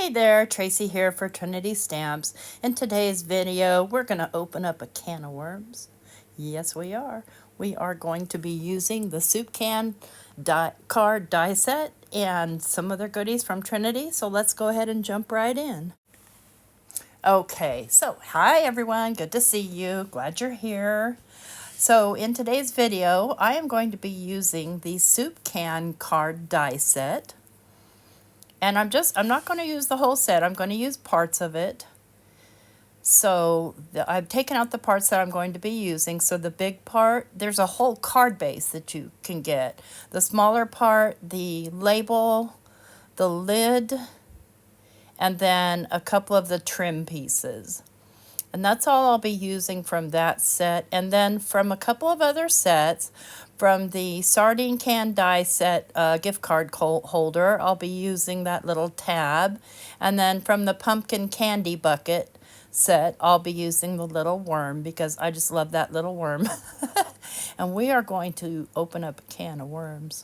Hey there, Tracy here for Trinity Stamps. In today's video, we're going to open up a can of worms. Yes, we are. We are going to be using the soup can card die set and some other goodies from Trinity. So let's go ahead and jump right in. Okay, so hi everyone. Good to see you. Glad you're here. So in today's video, I am going to be using the soup can card die set. And I'm not going to use the whole set. I'm going to use parts of it. So I've taken out the parts that I'm going to be using. So the big part, there's a whole card base that you can get. The smaller part, the label, the lid, and then a couple of the trim pieces. And that's all I'll be using from that set. And then from a couple of other sets, from the Sardine Can Die Set gift card holder, I'll be using that little tab. And then from the Pumpkin Candy Bucket set, I'll be using the little worm because I just love that little worm. And we are going to open up a can of worms.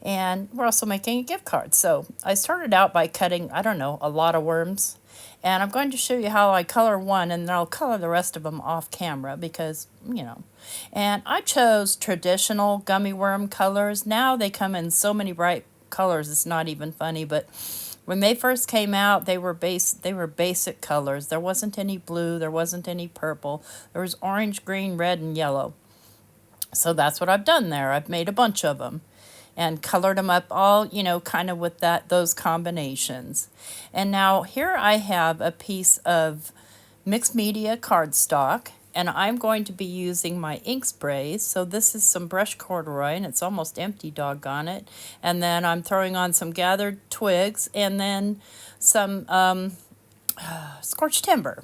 And we're also making a gift card. So I started out by cutting, I don't know, a lot of worms. And I'm going to show you how I color one, and then I'll color the rest of them off camera because, you know. And I chose traditional gummy worm colors. Now they come in so many bright colors, it's not even funny. But when they first came out, they were basic colors. There wasn't any blue, there wasn't any purple. There was orange, green, red, and yellow. So that's what I've done there. I've made a bunch of them and colored them up all, you know, kind of with those combinations. And now here I have a piece of mixed media cardstock, and I'm going to be using my ink sprays. So this is some brushed corduroy, and it's almost empty, doggone it. And then I'm throwing on some gathered twigs, and then some scorched timber.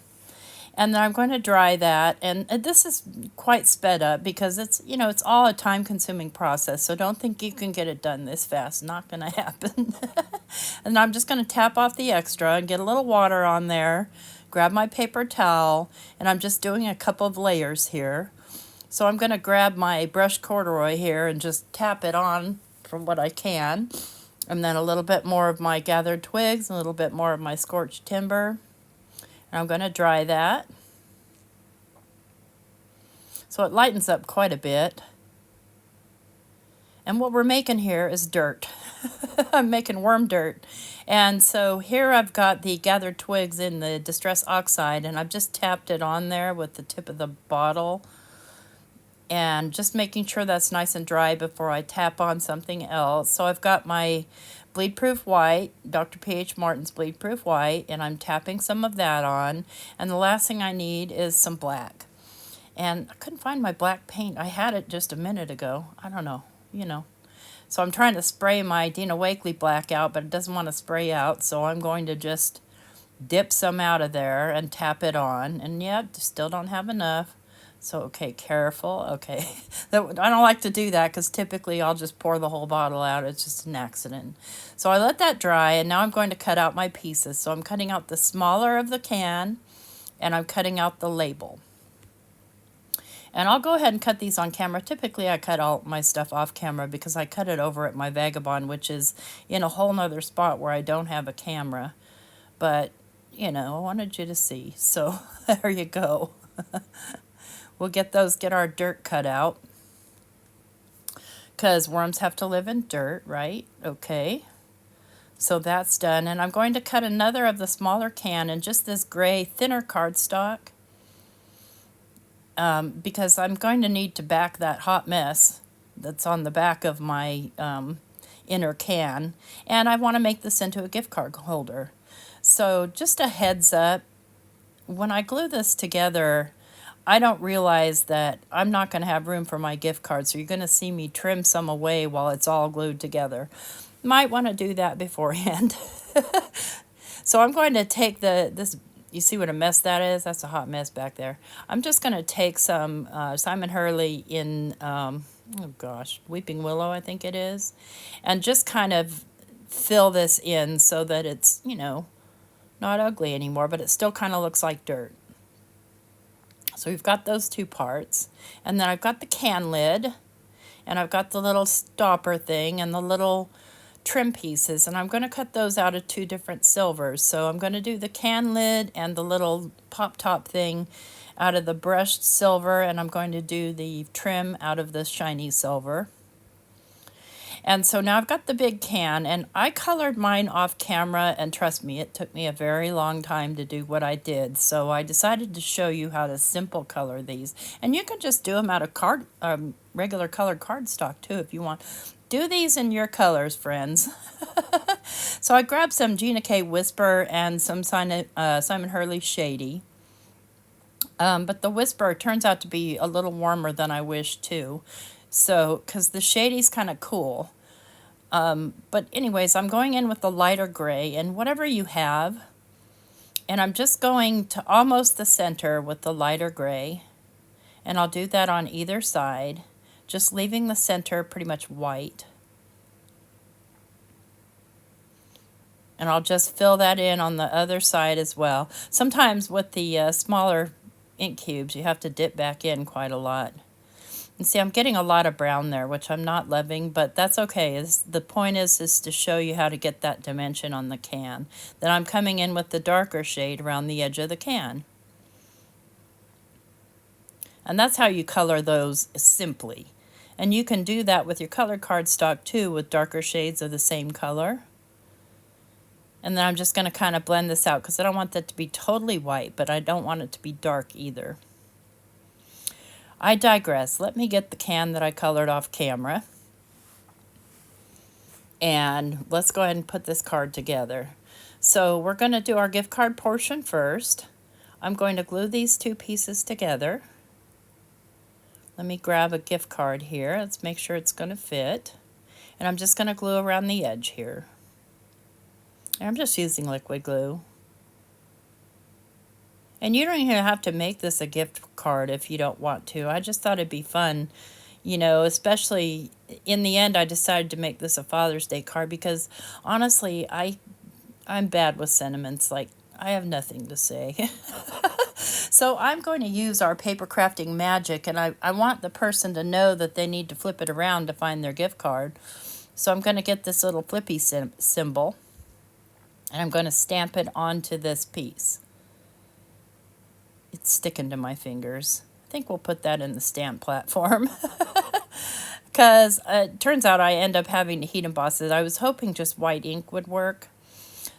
And then I'm going to dry that, and this is quite sped up because it's, you know, it's all a time-consuming process, so don't think you can get it done this fast. Not going to happen. And I'm just going to tap off the extra and get a little water on there, grab my paper towel, and I'm just doing a couple of layers here. So I'm going to grab my brushed corduroy here and just tap it on from what I can, and then a little bit more of my gathered twigs, a little bit more of my scorched timber. And I'm going to dry that. So it lightens up quite a bit. And what we're making here is dirt. I'm making worm dirt. And so here I've got the gathered twigs in the Distress Oxide, and I've just tapped it on there with the tip of the bottle. And just making sure that's nice and dry before I tap on something else. So I've got my Bleed Proof White, Dr. P.H. Martin's Bleed Proof White, and I'm tapping some of that on. And the last thing I need is some black. And I couldn't find my black paint. I had it just a minute ago. I don't know, you know. So I'm trying to spray my Dina Wakley black out, but it doesn't want to spray out. So I'm going to just dip some out of there and tap it on. And yeah, still don't have enough. So, okay, careful. Okay, I don't like to do that because typically I'll just pour the whole bottle out. It's just an accident. So I let that dry, and now I'm going to cut out my pieces. So I'm cutting out the smaller of the can, and I'm cutting out the label. And I'll go ahead and cut these on camera. Typically, I cut all my stuff off camera because I cut it over at my Vagabond, which is in a whole nother spot where I don't have a camera. But, you know, I wanted you to see. So there you go. We'll get our dirt cut out because worms have to live in dirt, right? Okay. So that's done. And I'm going to cut another of the smaller can in just this gray, thinner cardstock because I'm going to need to back that hot mess that's on the back of my inner can. And I want to make this into a gift card holder. So just a heads up, when I glue this together, I don't realize that I'm not going to have room for my gift card, so you're going to see me trim some away while it's all glued together. Might want to do that beforehand. So I'm going to take this, you see what a mess that is? That's a hot mess back there. I'm just going to take some Simon Hurley in, oh gosh, Weeping Willow, I think it is, and just kind of fill this in so that it's, you know, not ugly anymore, but it still kind of looks like dirt. So we've got those two parts, and then I've got the can lid, and I've got the little stopper thing and the little trim pieces, and I'm going to cut those out of 2 different silvers. So I'm going to do the can lid and the little pop top thing out of the brushed silver, and I'm going to do the trim out of the shiny silver. And so now I've got the big can, and I colored mine off camera, and trust me, it took me a very long time to do what I did. So I decided to show you how to simple color these. And you can just do them out of regular colored cardstock too if you want. Do these in your colors, friends. So I grabbed some Gina K Whisper and some Simon Hurley Shady. But the Whisper turns out to be a little warmer than I wish too. So, because the Shady's kind of cool. But anyways, I'm going in with the lighter gray and whatever you have. And I'm just going to almost the center with the lighter gray. And I'll do that on either side, just leaving the center pretty much white. And I'll just fill that in on the other side as well. Sometimes with the smaller ink cubes, you have to dip back in quite a lot. And see, I'm getting a lot of brown there, which I'm not loving, but that's okay. The point is to show you how to get that dimension on the can. Then I'm coming in with the darker shade around the edge of the can. And that's how you color those simply. And you can do that with your colored cardstock too, with darker shades of the same color. And then I'm just going to kind of blend this out because I don't want that to be totally white, but I don't want it to be dark either. I digress. Let me get the can that I colored off camera. And let's go ahead and put this card together. So we're going to do our gift card portion first. I'm going to glue these 2 pieces together. Let me grab a gift card here. Let's make sure it's going to fit. And I'm just going to glue around the edge here. And I'm just using liquid glue. And you don't even have to make this a gift card if you don't want to. I just thought it'd be fun, you know, especially in the end I decided to make this a Father's Day card because honestly, I'm bad with sentiments. Like, I have nothing to say. So I'm going to use our Papercrafting magic, and I want the person to know that they need to flip it around to find their gift card. So I'm going to get this little flippy symbol, and I'm going to stamp it onto this piece. It's sticking to my fingers. I think we'll put that in the stamp platform. Because it turns out I end up having to heat emboss it. I was hoping just white ink would work.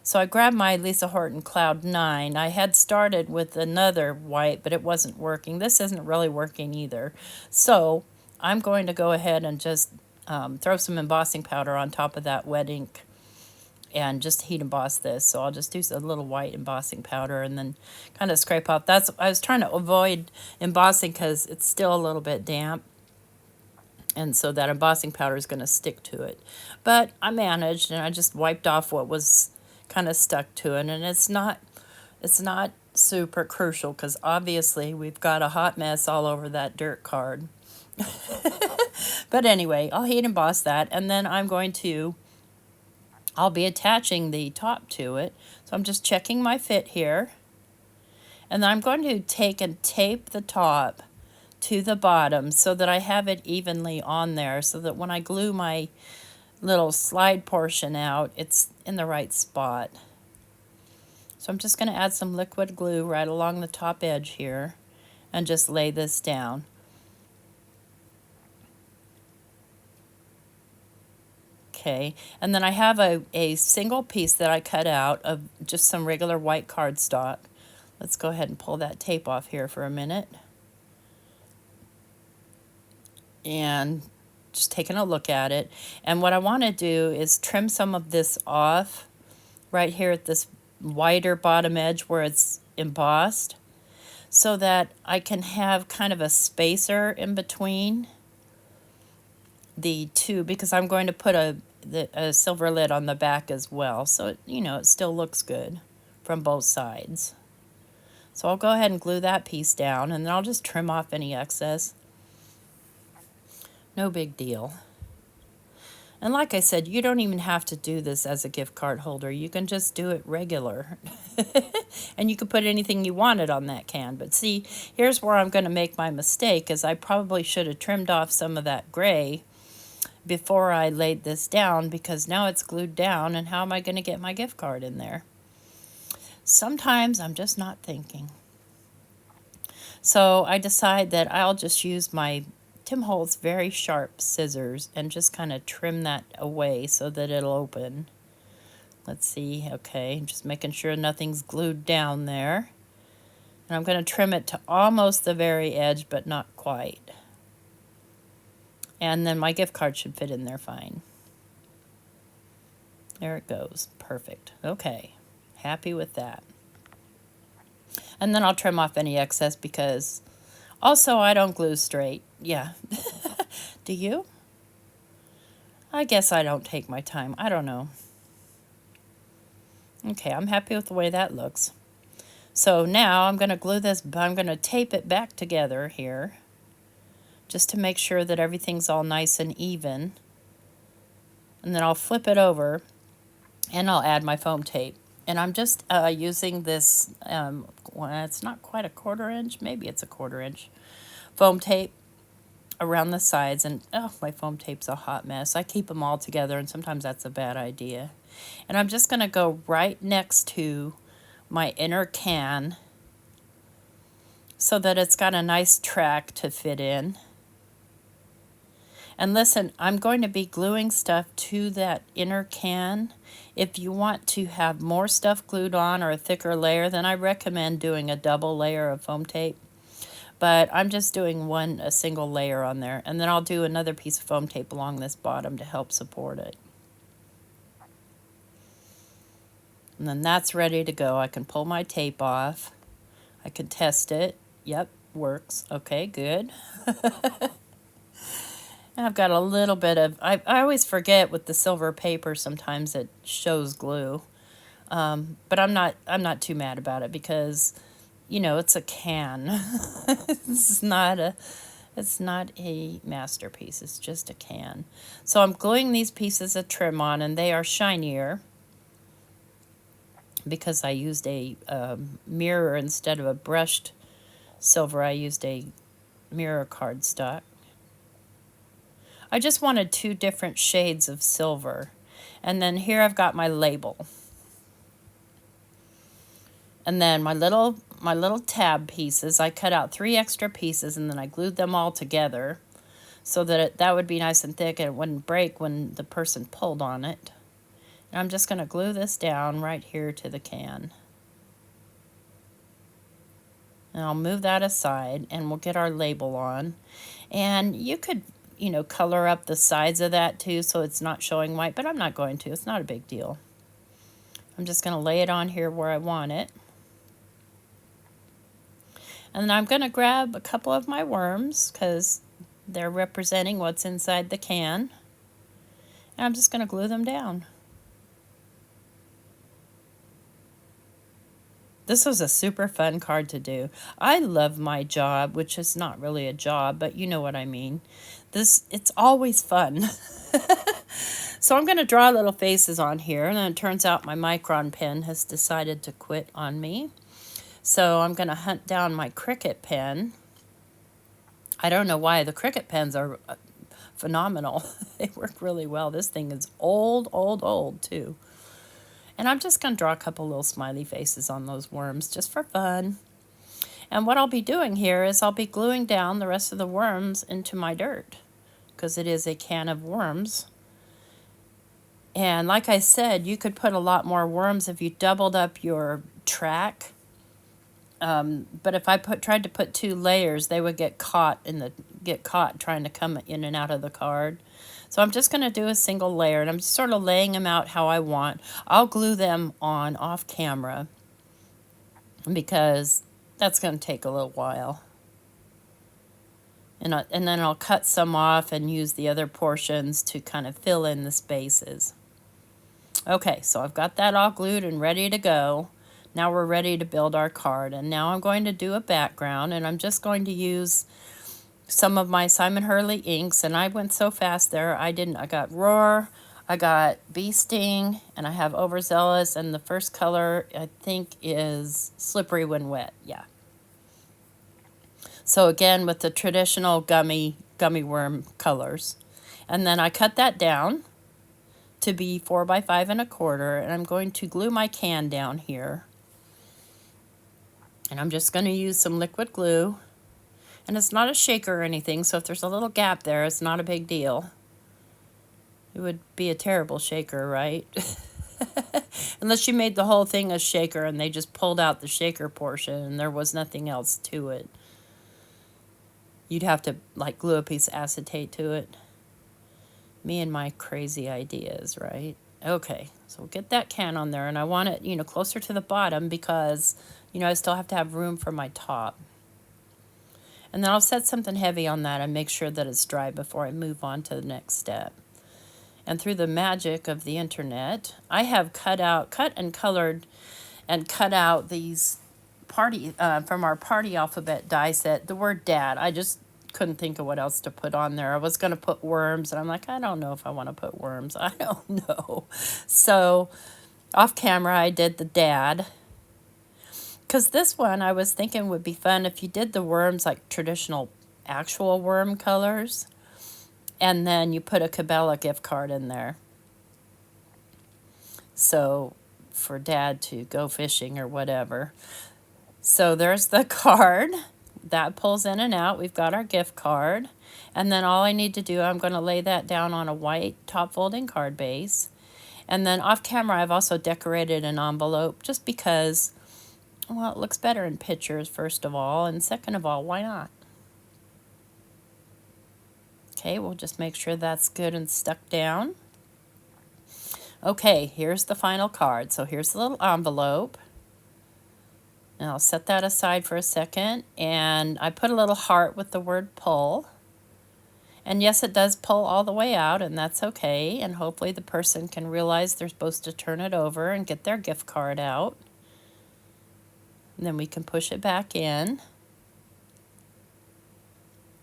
So I grabbed my Lisa Horton Cloud 9. I had started with another white, but it wasn't working. This isn't really working either. So I'm going to go ahead and just throw some embossing powder on top of that wet ink and just heat emboss this. So I'll just do a little white embossing powder and then kind of scrape off. I was trying to avoid embossing because it's still a little bit damp. And so that embossing powder is going to stick to it. But I managed, and I just wiped off what was kind of stuck to it. And it's not super crucial because obviously we've got a hot mess all over that dirt card. But anyway, I'll heat emboss that, and then I'll be attaching the top to it. So I'm just checking my fit here. And then I'm going to take and tape the top to the bottom so that I have it evenly on there, so that when I glue my little slide portion out, it's in the right spot. So I'm just going to add some liquid glue right along the top edge here and just lay this down. Okay, and then I have a single piece that I cut out of just some regular white cardstock. Let's go ahead and pull that tape off here for a minute. And just taking a look at it. And what I want to do is trim some of this off right here at this wider bottom edge where it's embossed, so that I can have kind of a spacer in between the two, because I'm going to put a silver lid on the back as well, so it still looks good from both sides. So I'll go ahead and glue that piece down, and then I'll just trim off any excess. No big deal. And like I said, you don't even have to do this as a gift card holder. You can just do it regular. And you can put anything you wanted on that can. But see, here's where I'm going to make my mistake, is I probably should have trimmed off some of that gray before I laid this down, because now it's glued down, and how am I going to get my gift card in there? Sometimes I'm just not thinking. So I decide that I'll just use my Tim Holtz very sharp scissors and just kind of trim that away so that it'll open. Let's see, okay, just making sure nothing's glued down there. And I'm going to trim it to almost the very edge, but not quite. And then my gift card should fit in there fine. There it goes, perfect. Okay, happy with that. And then I'll trim off any excess, because also I don't glue straight. Yeah. Do you? I guess I don't take my time. I don't know. Okay, I'm happy with the way that looks. So now I'm going to glue this, I'm going to tape it back together here, just to make sure that everything's all nice and even. And then I'll flip it over and I'll add my foam tape. And I'm just using this, well, it's not quite a 1/4 inch, maybe it's a 1/4 inch foam tape around the sides. And oh, my foam tape's a hot mess. I keep them all together, and sometimes that's a bad idea. And I'm just going to go right next to my inner can so that it's got a nice track to fit in. And listen, I'm going to be gluing stuff to that inner can. If you want to have more stuff glued on or a thicker layer, then I recommend doing a double layer of foam tape. But I'm just doing a single layer on there. And then I'll do another piece of foam tape along this bottom to help support it. And then that's ready to go. I can pull my tape off. I can test it. Yep, works. Okay, good. And I've got a little bit of, I always forget with the silver paper, sometimes it shows glue. But I'm not too mad about it, because, you know, it's a can. It's not a masterpiece. It's just a can. So I'm gluing these pieces of trim on, and they are shinier because I used a mirror instead of a brushed silver. I used a mirror cardstock. I just wanted 2 different shades of silver. And then here I've got my label. And then my little tab pieces, I cut out 3 extra pieces, and then I glued them all together so that that would be nice and thick and it wouldn't break when the person pulled on it. And I'm just going to glue this down right here to the can. And I'll move that aside, and we'll get our label on. And you could, you know, color up the sides of that too so it's not showing white, but I'm not going to. It's not a big deal. I'm just going to lay it on here where I want it. And then I'm going to grab a couple of my worms, because they're representing what's inside the can. And I'm just going to glue them down. This was a super fun card to do. I love my job, which is not really a job, but you know what I mean. It's always fun. So I'm going to draw little faces on here, and then it turns out my Micron pen has decided to quit on me. So I'm going to hunt down my Cricut pen. I don't know why. The Cricut pens are phenomenal. They work really well. This thing is old too. And I'm just going to draw a couple little smiley faces on those worms just for fun. And what I'll be doing here is I'll be gluing down the rest of the worms into my dirt, because it is a can of worms. And like I said, you could put a lot more worms if you doubled up your track. But if I tried to put 2 layers, they would get caught trying to come in and out of the card. So I'm just going to do a single layer, and I'm just sort of laying them out how I want. I'll glue them on off camera, because that's going to take a little while. And then I'll cut some off and use the other portions to kind of fill in the spaces. Okay, so I've got that all glued and ready to go. Now we're ready to build our card. And now I'm going to do a background, and I'm just going to use some of my Simon Hurley inks, and I went so fast there. I got Roar, I got Bee Sting, and I have Overzealous, and the first color I think is Slippery When Wet. Yeah. So again, with the traditional gummy worm colors. And then I cut that down to be 4 by 5 1/4, and I'm going to glue my can down here. And I'm just going to use some liquid glue. And it's not a shaker or anything, so if there's a little gap there, it's not a big deal. It would be a terrible shaker, right? Unless you made the whole thing a shaker and they just pulled out the shaker portion and there was nothing else to it. You'd have to like glue a piece of acetate to it. Me and my crazy ideas, right? Okay, so we'll get that can on there, and I want it, you know, closer to the bottom because, you know, I still have to have room for my top. And then I'll set something heavy on that and make sure that it's dry before I move on to the next step. And through the magic of the internet, I have cut and colored and cut out these from our party alphabet die set, the word dad. I just couldn't think of what else to put on there. I was going to put worms, and I'm like, I don't know if I want to put worms. I don't know. So off camera, I did the dad. Because this one I was thinking would be fun if you did the worms like traditional actual worm colors, and then you put a Cabela gift card in there. So for Dad to go fishing or whatever. So there's the card. That pulls in and out. We've got our gift card. And then all I need to do, I'm going to lay that down on a white top folding card base. And then off camera, I've also decorated an envelope just because, well, it looks better in pictures, first of all, and second of all, why not? Okay, we'll just make sure that's good and stuck down. Okay, here's the final card. So here's the little envelope. And I'll set that aside for a second, and I put a little heart with the word pull. And yes, it does pull all the way out, and that's okay, and hopefully the person can realize they're supposed to turn it over and get their gift card out. And then we can push it back in.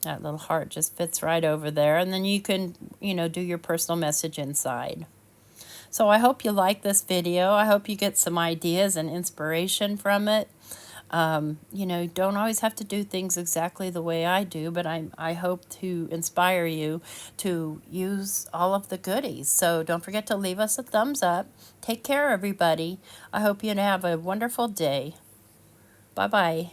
That little heart just fits right over there. And then you can, you know, do your personal message inside. So I hope you like this video. I hope you get some ideas and inspiration from it. You know, you don't always have to do things exactly the way I do, but I hope to inspire you to use all of the goodies. So don't forget to leave us a thumbs up. Take care, everybody. I hope you have a wonderful day. Bye-bye.